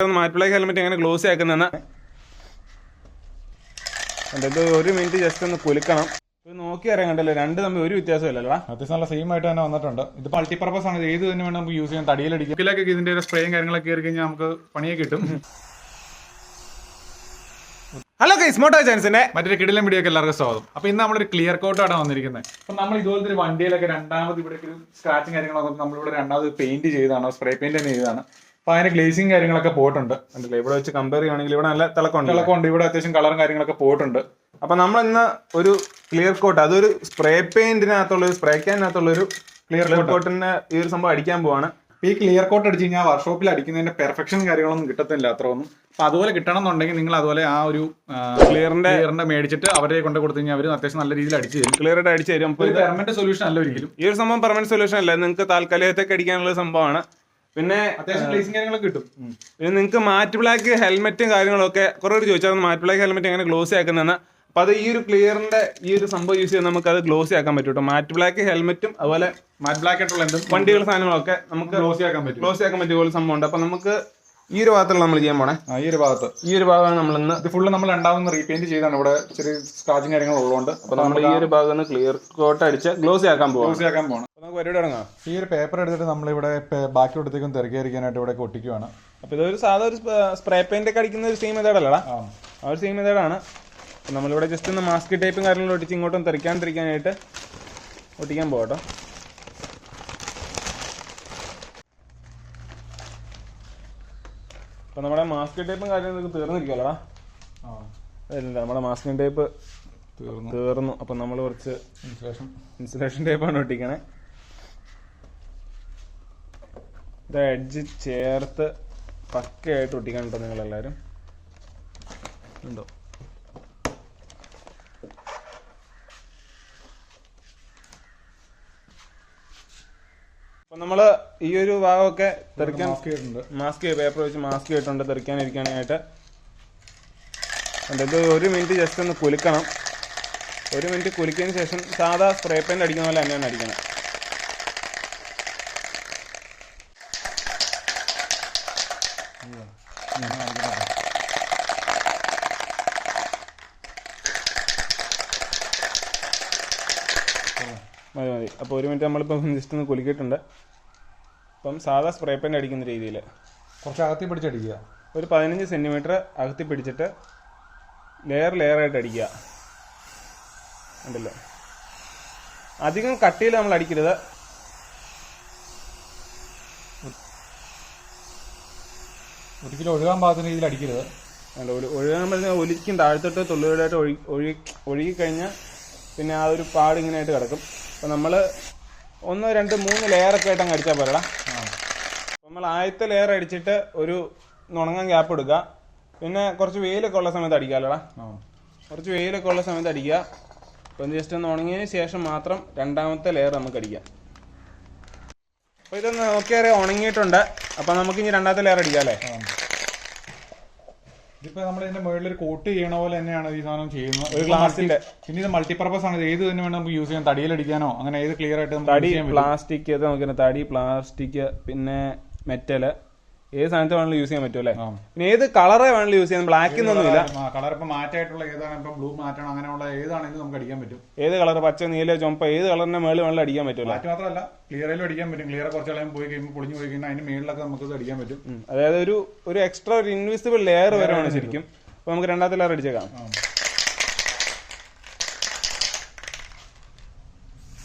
മാറ്റ് helmet എങ്ങനെ gloss ആക്കുന്നതെന്ന് ഇത് ഒരു മിനിറ്റ് ജസ്റ്റ് ഒന്ന് കുലുക്കണം. ഇത് നോക്കി അറിയാൻ കണ്ടല്ലോ, രണ്ട് തമ്മിൽ ഒരു വ്യത്യാസമില്ലല്ലോ. അത്യാവശ്യം നല്ല സെയിം ആയിട്ട് തന്നെ വന്നിട്ടുണ്ട്. ഇത് മൾട്ടിപർപ്പസ് ആണ്, ഏത് തന്നെ വേണം നമുക്ക് യൂസ് ചെയ്യാൻ. തടിയിലടിക്കും ഇതിലൊക്കെ ഇതിന്റെ സ്പ്രേയും കാര്യങ്ങളൊക്കെ കയറി കഴിഞ്ഞാൽ നമുക്ക് പണിയെ കിട്ടും. ഹലോ ഗൈസ്, മോട്ടോ ചാൻസിന്റെ മറ്റൊരു കിടിലൻ വീഡിയോ ഒക്കെ എല്ലാവർക്കും സ്വാഗതം. അപ്പൊ ഇന്ന് നമ്മളൊരു ക്ലിയർ കോട്ടാണ് വന്നിരിക്കുന്നത്. അപ്പൊ നമ്മൾ ഇതുപോലത്തെ ഒരു വണ്ടിയിലൊക്കെ രണ്ടാമത് ഇവിടെ ഒരു സ്ക്രാച്ചും കാര്യങ്ങളൊക്കെ നമ്മളിവിടെ രണ്ടാമത് പെയിന്റ് ചെയ്താണ്, സ്പ്രേ പെയിന്റ് തന്നെ ചെയ്താണ്. അപ്പൊ അതിന്റെ ഗ്ലേസിങ് കാര്യങ്ങളൊക്കെ പോയിട്ടുണ്ട്. ഇവിടെ വെച്ച് കമ്പയർ ചെയ്യുകയാണെങ്കിൽ ഇവിടെ നല്ല തിളക്കമുണ്ട്. ഇവിടെ അത്യാവശ്യം കളറും കാര്യങ്ങളൊക്കെ പോയിട്ടുണ്ട്. അപ്പൊ നമ്മൾ ഇന്ന് ഒരു ക്ലിയർ കോട്ട്, അതൊരു സ്പ്രേ പെയിന്റിനകത്തുള്ള ഒരു സ്പ്രേ ക്യാനകത്തുള്ള ഒരു ക്ലിയർ കോട്ടിന് ഈ ഒരു സംഭവം അടിക്കാൻ പോവാണ്. ഈ ക്ലിയർ കോട്ട് അടിച്ച് കഴിഞ്ഞാൽ വർക്ക്ഷോപ്പിൽ അടിക്കുന്നതിന്റെ പെർഫെക്ഷൻ കാര്യങ്ങളൊന്നും കിട്ടത്തില്ല അത്ര ഒന്നും. അപ്പൊ അതുപോലെ കിട്ടണം എന്നുണ്ടെങ്കിൽ നിങ്ങൾ അതുപോലെ ആ ഒരു ക്ലിയറിന്റെ മേടിച്ചിട്ട് അവരെ കൊണ്ട് കൊടുത്തു കഴിഞ്ഞാൽ അവർ അത്യാവശ്യം നല്ല രീതിയിൽ അടിച്ചു തരും, ക്ലിയർ ആയിട്ട് അടിച്ചു തരും. ഒരു പെർമനന്റ് സൊല്യൂഷൻ അല്ല ഒരിക്കലും. ഈ ഒരു സംഭവം പെർമനന്റ് സൊല്യൂഷൻ അല്ല, നിങ്ങൾക്ക് താൽക്കാലികത്തേക്ക് അടിക്കാനുള്ള സംഭവമാണ്. പിന്നെ അത്യാവശ്യം ഗ്ലേസിങ് കാര്യങ്ങളൊക്കെ കിട്ടും. പിന്നെ നിങ്ങൾക്ക് മാറ്റ് ബ്ലാക്ക് ഹെൽമെറ്റും കാര്യങ്ങളൊക്കെ കുറെ പേര് ചോദിച്ചാൽ മാറ്റ് ബ്ലാക്ക് ഹെൽമെറ്റ് എങ്ങനെ ഗ്ലോസി ആക്കുന്നതെന്ന്. അപ്പൊ അത് ഈ ഒരു ക്ലിയറിന്റെ ഈ ഒരു സംഭവം യൂസ് ചെയ്ത് നമുക്ക് അത് ഗ്ലോസി ആക്കാൻ പറ്റും കേട്ടോ. മാറ്റ് ബ്ലാക്ക് ഹെൽമെറ്റും അതുപോലെ മാറ്റ് ബ്ലാക്ക് ആയിട്ടുള്ള എന്തും വണ്ടികൾ സാധനങ്ങളൊക്കെ നമുക്ക് ഗ്ലോസി ആക്കാൻ പറ്റിയ പോലെ സംഭവം ഉണ്ട്. അപ്പൊ നമുക്ക് ഈ ഒരു ഭാഗത്തുള്ള നമ്മൾ ചെയ്യാൻ പോണേ. ഈ ഒരു ഭാഗമാണ് നമ്മൾ ഇന്ന് ഇത് ഫുള്ള് നമ്മൾ രണ്ടാമത് റീപെയിന്റ് ചെയ്താണ്. ഇവിടെ ചെറിയ സ്ക്രാച്ചും കാര്യങ്ങളും ഉള്ളതുകൊണ്ട് അപ്പൊ നമ്മൾ ഈ ഒരു ഭാഗത്ത് ക്ലിയർ കോട്ട് അടിച്ച് ഗ്ലോസി ആക്കാൻ പോകണം. നമുക്ക് പരിപാടി തുടങ്ങാം. ഈ ഒരു പേപ്പർ എടുത്തിട്ട് നമ്മളിവിടെ ബാക്കി കൊടുത്തേക്കും തിരക്കായിരിക്കാനായിട്ട് ഇവിടെ ഒട്ടിക്കുവാണ്. അപ്പൊ ഇതൊരു സാധാ ഒരു സ്പ്രേ പെയിന്റ് ഒക്കെ അടിക്കുന്ന ഒരു സെയിം മെത്തേഡല്ലടാ, ആ ഒരു സെയിം മെത്തേഡാണ്. നമ്മളിവിടെ ജസ്റ്റ് ഒന്ന് മാസ്ക് ടൈപ്പും കാര്യങ്ങളും ഒട്ടിച്ച് ഇങ്ങോട്ടും തെറിക്കാണ്ടിരിക്കാനായിട്ട് ഒട്ടിക്കാൻ പോകട്ടോ. അപ്പൊ നമ്മുടെ മാസ്ക് ടൈപ്പും കാര്യങ്ങളൊക്കെ തീർന്നിരിക്കുമല്ലോടാ. അതല്ല, നമ്മുടെ മാസ്ക് ടൈപ്പ് തീർന്നു. അപ്പൊ നമ്മൾ കുറച്ച് ഇൻസുലേഷൻ ടൈപ്പാണ് ഒട്ടിക്കണേ. ഇത് എഡ്ജ് ചേർത്ത് പക്കയായിട്ട് ഒട്ടിക്കാൻ കേട്ടോ നിങ്ങളെല്ലാവരും. ഉണ്ടോ? അപ്പൊ നമ്മള് ഈ ഒരു ഭാഗമൊക്കെ തെറിക്കാൻ മാസ്ക് പേപ്പർ വെച്ച് മാസ്ക് ചെയ്തിട്ടുണ്ട് തെറിക്കാനിരിക്കാനായിട്ട്. ഇത് ഒരു മിനിറ്റ് ജസ്റ്റ് ഒന്ന് കുലുക്കണം. ഒരു മിനിറ്റ് കുലുക്കിയതിന് ശേഷം സാധാ സ്പ്രേ പെയിന്റ് അടിക്കുന്ന പോലെ തന്നെയാണ് അടിക്കണം. മതി. അപ്പോൾ ഒരു മിനിറ്റ് നമ്മളിപ്പോൾ ജസ്റ്റ് ഒന്ന് കുലുക്കിയിട്ടുണ്ട്. അപ്പം സാധാ സ്പ്രേ പെയിന്റ് അടിക്കുന്ന രീതിയിൽ കുറച്ച് അകത്തി പിടിച്ചടിക്കുക. ഒരു 15 സെന്റിമീറ്റർ അകത്തി പിടിച്ചിട്ട് ലെയറായിട്ട് അടിക്കുക. ഉണ്ടല്ലോ, അധികം കട്ടിയിൽ നമ്മൾ അടിക്കരുത്. ഒരിക്കലും ഒഴുകാൻ പാകത്തിന് രീതിയിൽ അടിക്കരുത്. ഒഴുകാൻ പറഞ്ഞാൽ ഒലിക്കും താഴത്തോട്ട് തുള്ളിയോടായിട്ട് ഒഴുകിക്കഴിഞ്ഞാൽ പിന്നെ ആ ഒരു പാട് ഇങ്ങനെ ആയിട്ട് കിടക്കും. അപ്പം നമ്മൾ 1, 2, 3 ലെയറൊക്കെ ആയിട്ട് അങ്ങ് അടിച്ചാൽ പോരടാ. നമ്മൾ ആദ്യത്തെ ലെയർ അടിച്ചിട്ട് ഒരു ഉണങ്ങാൻ ഗ്യാപ്പ് എടുക്കുക. പിന്നെ കുറച്ച് വെയിലൊക്കെ ഉള്ള സമയത്ത് അടിക്കാമല്ലോടാ. കുറച്ച് വെയിലൊക്കെ ഉള്ള സമയത്ത് അടിക്കുക. അപ്പം ജസ്റ്റ് ഒന്ന് ഉണങ്ങിയതിന് ശേഷം മാത്രം രണ്ടാമത്തെ ലെയർ നമുക്ക് അടിക്കാം. അപ്പോൾ ഇതൊന്ന് നോക്കിയാൽ ഉണങ്ങിയിട്ടുണ്ട്. അപ്പം നമുക്ക് ഇനി രണ്ടാമത്തെ ലെയർ അടിക്കാം അല്ലേ. ഇതിപ്പോ നമ്മൾ ഇതിന്റെ മുകളിൽ ഒരു കോട്ട് ചെയ്യണ പോലെ തന്നെയാണ് ഈ സാധനം ചെയ്യുന്നത്, ഒരു ഗ്ലാസിന്റെ. പിന്നെ ഇത് മൾട്ടിപർപ്പസ് ആണ്, ഏത് തന്നെ വേണം നമുക്ക് യൂസ് ചെയ്യാൻ. തടിയിലടിക്കാനോ അങ്ങനെ ഏത് ക്ലിയർ ആയിട്ട് തടി, പ്ലാസ്റ്റിക്, തടി, പ്ലാസ്റ്റിക്, പിന്നെ മെറ്റല്, ഏത് സാധനത്തെ വേണമെങ്കിലും യൂസ് ചെയ്യാൻ പറ്റും അല്ലേ. പിന്നെ ഏത് കളറെ വേണമെങ്കിലും യൂസ് ചെയ്യാൻ, ബ്ലാക്ക് എന്നൊന്നുമില്ല. കളർ ഇപ്പൊ മാറ്റായിട്ടുള്ള ഏതാണ്, ഇപ്പൊ ബ്ലൂ മാറ്റണം, അങ്ങനെയുള്ള ഏതാണെങ്കിലും നമുക്ക് അടിക്കാൻ പറ്റും. ഏത് കളർ, പച്ച, നീല, ചുമപ്പ, ഏത് കളറിന്റെ മേളിൽ വേണമെങ്കിലും അടിക്കാൻ പറ്റും. മാറ്റ് മാത്രമല്ല ക്ലിയറിലും അടിക്കാൻ പറ്റും. ക്ലിയർ കുറച്ച് കളയും പോയി കഴിയുമ്പോൾ പൊളിഞ്ഞു പോയി കഴിഞ്ഞാൽ അതിന്റെ മേളിലൊക്കെ നമുക്ക് അടിക്കാൻ പറ്റും. അതായത് ഒരു എക്സ്ട്രാ ഒരു ഇൻവിസിബിൾ ലെയർ വരുവാണ് ശരിക്കും. അപ്പൊ നമുക്ക് രണ്ടാമത്തെ ലെയർ അടിച്ചേക്കാം.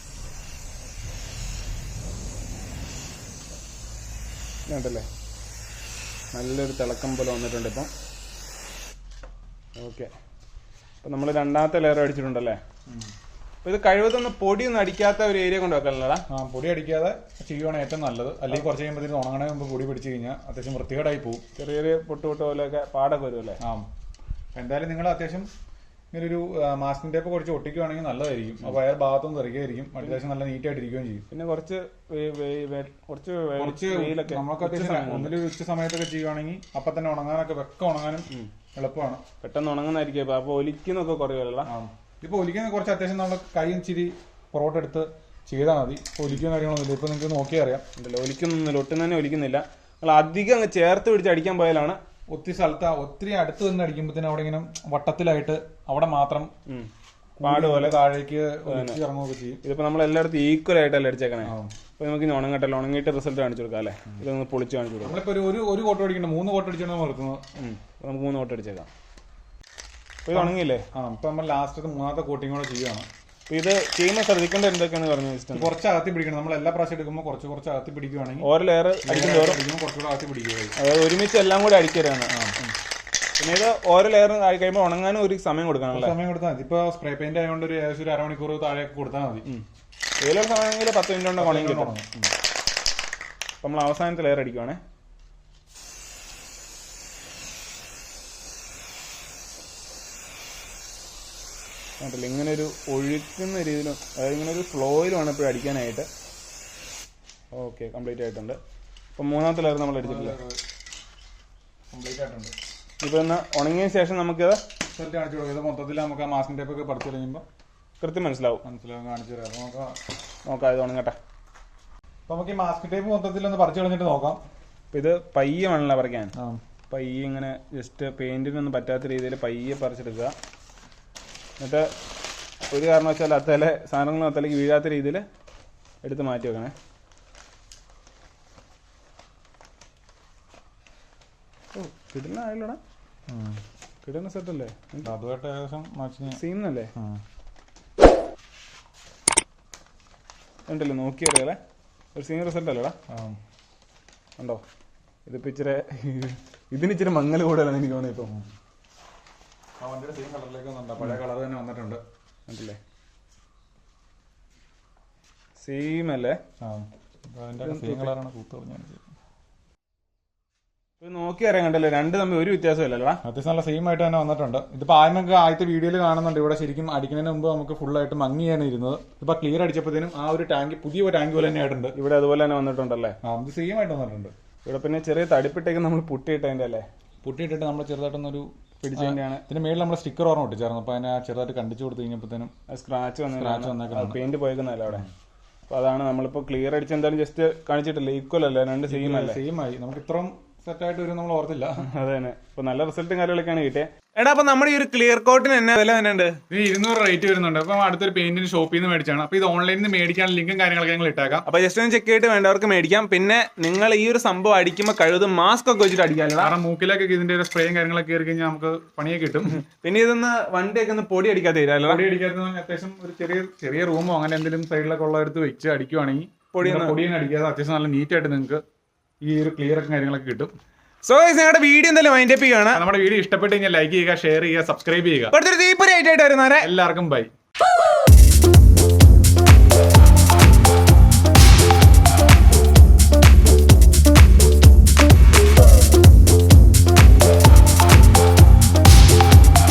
ണ്ടല്ലേ, നല്ലൊരു തിളക്കം പോലെ വന്നിട്ടുണ്ട് ഇപ്പം. ഓക്കെ, അപ്പൊ നമ്മൾ രണ്ടാമത്തെ ലെയർ അടിച്ചിട്ടുണ്ടല്ലേ. അപ്പൊ ഇത് കഴിവതൊന്ന് പൊടിയൊന്നും അടിക്കാത്ത ഒരു ഏരിയ കൊണ്ട് വെക്കാനല്ലടാ. പൊടി അടിക്കാതെ ചെയ്യുവാണ് ഏറ്റവും നല്ലത്. അല്ലെങ്കിൽ കുറച്ച് കഴിയുമ്പോൾ ഉണങ്ങണേ മുമ്പ് പൊടി പിടിച്ചു കഴിഞ്ഞാൽ അത്യാവശ്യം വൃത്തികേടായി പോകും. ചെറിയ പൊട്ട് പോലെയൊക്കെ പാടൊക്കെ വരുമല്ലേ. എന്തായാലും നിങ്ങൾ അത്യാവശ്യം ഇങ്ങനൊരു മാസ്കിംഗ് ടേപ്പ് കുറച്ച് ഒട്ടിക്കുകയാണെങ്കിൽ നല്ലതായിരിക്കും. അപ്പൊ അയാൾ ഭാഗത്തൊന്നും തെറിക്കായിരിക്കും, അത്യാവശ്യം നല്ല നീറ്റ് ആയിട്ട് ഇരിക്കുകയും ചെയ്യും. പിന്നെ കുറച്ച് നമുക്ക് അത്യാവശ്യം ഒന്നിലൊരു ഉച്ച സമയത്തൊക്കെ ചെയ്യുവാണെങ്കിൽ അപ്പൊ തന്നെ ഉണങ്ങാനൊക്കെ ഉണങ്ങാനും എളുപ്പമാണ്, പെട്ടെന്ന് ഉണങ്ങുന്നതായിരിക്കും. അപ്പൊ ഒലിക്കുന്നൊക്കെ കുറയുമല്ലോ. ഇപ്പൊ ഒലിക്കുന്ന കുറച്ച് അത്യാവശ്യം നമ്മൾ കൈ ഇച്ചിരി പുറകോട്ട് എടുത്ത് ചെയ്താൽ മതി. ഒലിക്കുന്ന കാര്യങ്ങളൊന്നുമില്ല. ഇപ്പൊ നിങ്ങൾക്ക് നോക്കിയാൽ അറിയാം. ഒലിക്കുന്നൊന്നുമില്ല, ഒട്ടും തന്നെ ഒലിക്കുന്നില്ല. അധികം അങ്ങ് ചേർത്ത് പിടിച്ച് അടിക്കാൻ പോയാലാണ് ഒത്തിരി സ്ഥലത്ത് ഒത്തിരി അടുത്ത് നിന്ന് അടിക്കുമ്പോഴത്തേനും അവിടെ ഇങ്ങനെ വട്ടത്തിലായിട്ട് അവിടെ മാത്രം പാട് പോലെ താഴേക്ക് ഇറങ്ങുകയൊക്കെ ചെയ്യും. ഇതിപ്പോ നമ്മൾ എല്ലായിടത്തും ഈക്വൽ ആയിട്ടല്ലേ അടിച്ചേക്കണേ. അപ്പൊ നമുക്ക് ഇനി ഉണങ്ങട്ടല്ലോ, ഉണങ്ങിയിട്ട് റിസൾട്ട് കാണിച്ചു കൊടുക്കാം അല്ലേ. ഇതൊന്ന് പൊളിച്ച് കാണിച്ചു കൊടുക്കാം. നമ്മളിപ്പോ ഒരു കോട്ട് അടിക്കണ്ട, 3 കോട്ട് അടിച്ചാണ് നിർത്തുന്നത്. നമുക്ക് 3 കോട്ട് അടിച്ചേക്കാം. അപ്പൊ ഇത് ഉണങ്ങിയില്ലേ? ഇപ്പൊ നമ്മൾ ലാസ്റ്റ് 3ാമത്തെ കോട്ടിങ് കൂടെ ചെയ്യുകയാണ്. ഇത് ചെയ്യുമ്പോൾ ശ്രദ്ധിക്കേണ്ട എന്തൊക്കെയാണ് പറഞ്ഞു വെച്ചിട്ടുണ്ട്. കുറച്ച് അകത്തി പിടിക്കണം. നമ്മൾ എല്ലാ പ്രാവശ്യം എടുക്കുമ്പോൾ കുറച്ച് അകത്തി പിടിക്കുവാണെങ്കിൽ ഓരോ ലെയർ അടിക്കുമ്പോൾ കുറച്ചുകൂടെ അകത്തി പിടിക്കുക. അതായത് ഒരുമിച്ച് എല്ലാം കൂടി അടിക്കരുതാണ്. പിന്നെ ഇത് ഓരോ ലെയർ കഴിയുമ്പോൾ ഉണങ്ങാനും ഒരു സമയം കൊടുക്കണം. സമയം കൊടുത്താൽ മതി. ഇപ്പൊ സ്പ്രേ പെയിന്റ് ആയതുകൊണ്ട് ഒരു ഏകദേശം 1/2 മണിക്കൂർ താഴെയൊക്കെ കൊടുത്താൽ മതി. ഏതൊരു സമയമെങ്കിൽ 10 മിനിറ്റ് കൊണ്ട് ഉണങ്ങി കിട്ടും. നമ്മൾ അവസാനത്തെ ലെയർ അടിക്കുവാണേ. കണ്ടില്ല, ഇങ്ങനെ ഒരു ഒഴുക്കുന്ന രീതിയിലും അതായത് ഇങ്ങനെ ഒരു ഫ്ലോയിലും ആണ് എപ്പോഴും അടിക്കാനായിട്ട്. ഓക്കെ, കംപ്ലീറ്റ് ആയിട്ടുണ്ട്. ഇപ്പം 3ാമത്തെ ലെയർ നമ്മൾ അടിച്ചിട്ടില്ല, കംപ്ലീറ്റ് ആയിട്ടുണ്ട്. ഇപ്പൊ എന്നാ ഉണങ്ങിയ ശേഷം നമുക്കിത് റിസൾട്ട് കാണിച്ചു കൊടുക്കും. ഇത് മൊത്തത്തിൽ നമുക്ക് ആ മാസ്കിൻ ടേപ്പ് ഒക്കെ പഠിച്ചു കഴിയുമ്പോൾ കൃത്യം മനസ്സിലാവും. കാണിച്ചു തരാം. നോക്കാം, ഇത് ഉണങ്ങട്ടെ. അപ്പൊ നമുക്ക് ഈ മാസ്കിൻ ടേപ്പ് മൊത്തത്തിൽ ഒന്ന് പറിച്ചു കളഞ്ഞിട്ട് നോക്കാം. അപ്പൊ ഇത് പയ്യെ വേണമല്ലോ പറിക്കാൻ. പയ്യെ ഇങ്ങനെ ജസ്റ്റ് പെയിന്റിനൊന്നും പറ്റാത്ത രീതിയിൽ പയ്യെ പറിച്ചെടുക്കുക. എന്നിട്ട് ഒരു കാരണവശാലും അത്തലെ സാധനങ്ങളും അത്തലേക്ക് വീഴാത്ത രീതിയിൽ എടുത്ത് മാറ്റി വെക്കണേ. ഓ, കിടനായില്ലടാ, കിടന്ന സെറ്റല്ലേ? അതുമായിട്ട് ഏകദേശം സീന്നല്ലേ? ഉണ്ടല്ലോ, നോക്കിയറിയാലേ ഒരു സീൻ റിസൾട്ട് അല്ലേടാ? ഉണ്ടോ? ഇതിപ്പോ ഇതിനിച്ചിരി മങ്ങൽ കൂടുതലാണ് എനിക്ക് തോന്നുന്നത്. ഇപ്പം വണ്ടിയുടെ സെയിം കളറിലേക്ക് വന്നിട്ടുണ്ട്. പഴയ കളർ തന്നെ വന്നിട്ടുണ്ട്. കണ്ടില്ലേ? സെയിം അല്ലേ? അതിന്റെ സെയിം കളറാണ് കൂത്ത് പറഞ്ഞത്. നോക്കി അറിയാൻ കണ്ടല്ലോ, രണ്ട് തമ്മിൽ ഒരു വ്യത്യാസമില്ലല്ലോ. അത്യാവശ്യം നല്ല സെയിം ആയിട്ട് തന്നെ വന്നിട്ടുണ്ട്. ഇതിപ്പോ ആദ്യത്തെ വീഡിയോയിൽ കാണുന്നുണ്ട്. ഇവിടെ ശരിക്കും അടിക്കുന്നതിന് മുമ്പ് നമുക്ക് ഫുൾ ആയിട്ട് മങ്ങിയാണ് ഇരുന്നത്. ഇപ്പൊ ക്ലിയർ അടിച്ചപ്പോഴത്തേനും ആ ഒരു ടാങ്ക് പുതിയ ടാങ്ക് പോലെ തന്നെ ആയിട്ടുണ്ട്. ഇവിടെ അതുപോലെ തന്നെ വന്നിട്ടുണ്ടല്ലേ? ഇത് സെയിം ആയിട്ട് വന്നിട്ടുണ്ട്. ഇവിടെ പിന്നെ ചെറിയ തടിപ്പിട്ടേക്ക് നമ്മൾ പുട്ടിയിട്ടതിന്റെ അല്ലേ? പുട്ടിയിട്ടിട്ട് നമ്മൾ ചെറുതായിട്ടൊന്നൊരു പിടിച്ചതിന്റെയാണ്. ഇതിന് മേളിൽ നമ്മൾ സ്റ്റിക്കർ ഓർമ്മ ഒട്ടിച്ചായിരുന്നു. അപ്പൊ അതിനെ ചെറുതായിട്ട് കണ്ടിച്ചു കൊടുത്തു കഴിഞ്ഞപ്പോഴത്തേനും സ്ക്രാച്ച് വന്നേക്കാം, പെയിന്റ് പോയേക്കുന്നല്ലോ അവിടെ. അപ്പൊ അതാണ് നമ്മളിപ്പോ ക്ലിയർ അടിച്ച് എന്തായാലും ജസ്റ്റ് കാണിച്ചിട്ടില്ല. ഈക്വൽ അല്ലേ, രണ്ട് സെയിം അല്ലേ? സെയിം ആയി. നമുക്ക് ഇത്രയും സെറ്റായിട്ട് വരും നമ്മൾ ഓർത്തില്ല. അതെ തന്നെ. ഇപ്പൊ നല്ല റിസൾട്ടും കാര്യങ്ങളൊക്കെയാണ് കിട്ടിയത്. എടാ, അപ്പൊ നമ്മുടെ ഈ ഒരു ക്ലിയർ കോട്ടിന് എന്നാ വില വരുന്നുണ്ട്? ഇത് 200 റേറ്റ് വരുന്നുണ്ട്. അപ്പൊ അടുത്തൊരു പെയിന്റിന് ഷോപ്പിൽ നിന്ന് മേടിച്ചാണ്. അപ്പൊ ഇത് ഓൺലൈനിൽ നിന്ന് മേടിക്കാൻ ലിങ്കും കാര്യങ്ങളൊക്കെ ഞങ്ങൾ ഇട്ടേക്കാം. അപ്പൊ ജസ്റ്റ് ഒന്ന് ചെക്ക് ചെയ്തിട്ട് വേണ്ടവർക്ക് മേടിക്കാം. പിന്നെ നിങ്ങൾ ഈ ഒരു സംഭവം അടിക്കുമ്പോൾ കഴിവതും മാസ്ക് ഒക്കെ വെച്ചിട്ട് അടിക്കാമല്ലോ. കാരണം മൂക്കിലേക്കൊക്കെ ഇതിന്റെ ഒരു സ്പ്രേയും കാര്യങ്ങളൊക്കെ കയറി കഴിഞ്ഞാൽ നമുക്ക് പണിയൊക്കെ കിട്ടും. പിന്നെ ഇതൊന്ന് വണ്ടിയൊക്കെ ഒന്ന് പൊടി അടിക്കാതെ തരാമല്ലോ. പൊടി അടിക്കാത്ത അത്യാവശ്യം ഒരു ചെറിയ റൂമോ അങ്ങനെ എന്തെങ്കിലും സൈഡിലൊക്കെ ഉള്ളടുത്ത് വെച്ച് അടിക്കുവാണെങ്കിൽ പൊടിയൊന്നും അടിക്കാതെ അത്യാവശ്യം നല്ല നീറ്റായിട്ട് നിങ്ങൾക്ക് ഈ ഒരു ക്ലിയർ ഒക്കെ കാര്യങ്ങളൊക്കെ കിട്ടും. സോ നിങ്ങളുടെ വീഡിയോ എന്തായാലും വൈൻഡപ്പ് ചെയ്യുകയാണ്. നമ്മുടെ വീഡിയോ ഇഷ്ടപ്പെട്ട് കഴിഞ്ഞാൽ ലൈക്ക് ചെയ്യുക, ഷെയർ ചെയ്യുക, സബ്സ്ക്രൈബ് ചെയ്യുക. അടുത്തൊരു തീപ്പൊരി ആയിട്ട് വരുന്നവരെ എല്ലാവർക്കും ബൈ.